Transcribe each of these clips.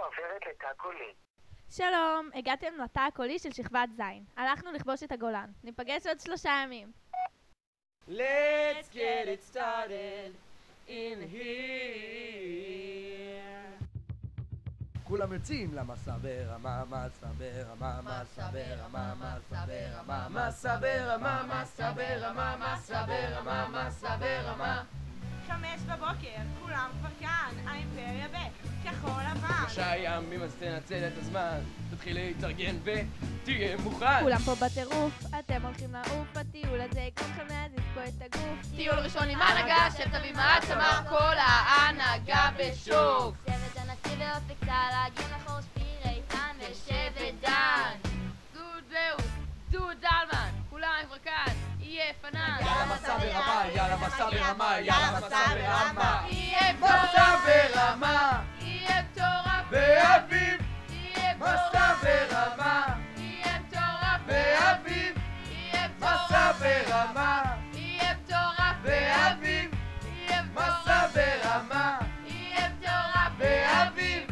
עוברת לתא קולי. שלום, הגעתם לתא הקולי של שכבת ז'. הלכנו לכבוש את הגולן. ניפגש עוד 3 ימים. Let's get it started in here. כולם יוצאים למסע ברמה, מסע ברמה, מסע ברמה, מסע ברמה, מסע ברמה, מסע ברמה, מסע ברמה, מסע ברמה. 5 בבוקר, כולם כבר כאן, האימפריה בכחול לבן. 3 ימים אז תנצל את הזמן, תתחיל להתארגן ותהיה מוכן. כולם פה בטירוף, אתם הולכים לעוף בטיול הזה, כולכם להזיז פה את הגוף. טיול ראשון עם הנהגה, שתביא מעצמה, כל ההנהגה בשוק. שבט הנשיא ואופק להגיע לחור שפירי איתן ושבט דן. דוד זהו, דוד זלמן, כולם כבר כאן, יהיה פנן. יאללה מסע ברמה, יאללה מסע ברמה, יאללה מסע ברמה. יהיה מסע ברמה, יהיה מטורף. באביב, יהיה מסע ברמה, יהיה מטורף. באביב, יהיה מסע ברמה, יהיה מטורף. באביב, יהיה מסע ברמה, יהיה מטורף. באביב.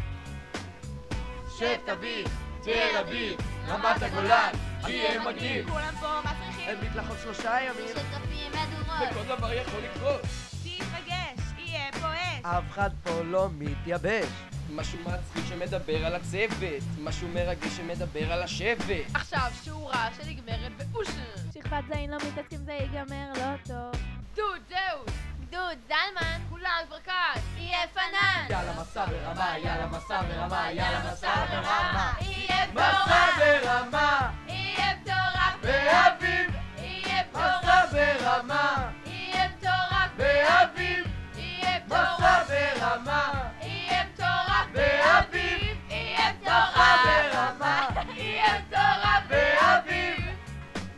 שתביא, תל אביב, רמת הגולן, יהיה מגניב. כולם פה, מה צריכים? אין מקלחות 3 ימים, שטופים מדורות. וכל דבר יכול לקרות. תתרגש, יהיה פה אש. אף אחד פה לא מתייבש. משהו מצחיק שמדבר על הצוות, משהו מרגש שמדבר על השבט. עכשיו שורה שנגמרת באושן. שכבת ז' לא מתעסקים זה ייגמר לא טוב. דוד זהו, גדוד זלמן, כולם כבר כאן, יהיה פנן. יאללה מסע ברמה, יאללה מסע ברמה, יאללה מסע ברמה. יהיה מסע מטורף. ברמה, יהיה מטורף. באביב, יהיה מסע מטורף. ברמה, יהיה מטורף. באביב, יהיה מסע מטורף. ברמה, יהיה מטורף. באביב, יהיה מסע מטורף. ברמה, יהיה מטורף. באביב.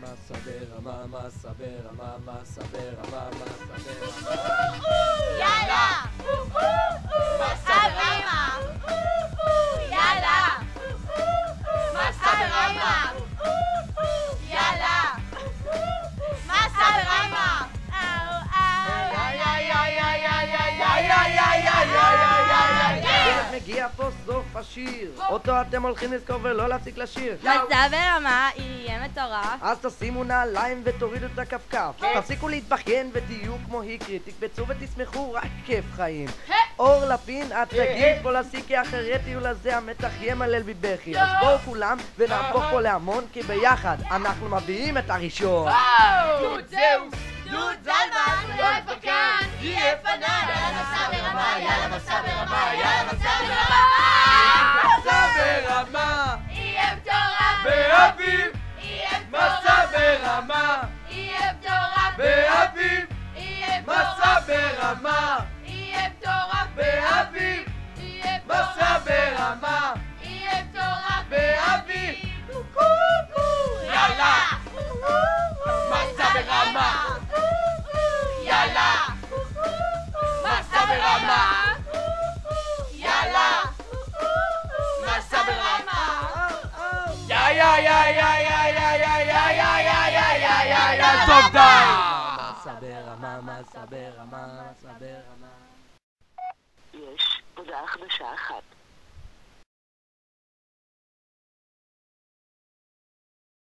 מסע ברמה, מסע ברמה, מסע ברמה, מסע ברמה. יאללה! מסע ברמה. יאללה. מסע ברמה. יאללה. מסע ברמה. תכף מגיע פה סוף השיר, אותו אתם הולכים לזכור ולא להפסיק לשיר. מסע ברמה, יהיה מטורף. אז תשימו נעליים ותורידו את הכפכף, תפסיקו להתבכיין ותהיו כמו היקרי, תקבצו ותשמחו, רק כיף חיים. אור לפין, את תגיד פה לסיקי, אחרי טיול הזה המתח יהיה מלל בבכי. אז בואו כולם ונהפוך פה להמון, כי ביחד אנחנו מביאים את הראשון. דוד זהו, דוד זלמן, כולם כבר כאן, יהיה פנן. יאללה מסע ברמה, יאללה מסע ברמה, יאללה מסע ברמה. מסע ברמה, יהיה מטורף. באביב, יהיה מסע מטורף. ברמה, יהיה מטורף. באביב, יהיה מסע מטורף. ברמה, יהיה מטורף. באביב, יהיה מסע מטורף. ברמה, יהיה מטורף. באביב. יאללה, מסע ברמה, יאללה, מסע ברמה, יאללה, מסע ברמה. יא יא יא יא יא יא יא יא יא יא יא יא טוב די. מסע ברמה, מסע ברמה, מסע ברמה. יש הודעה חדשה אחת.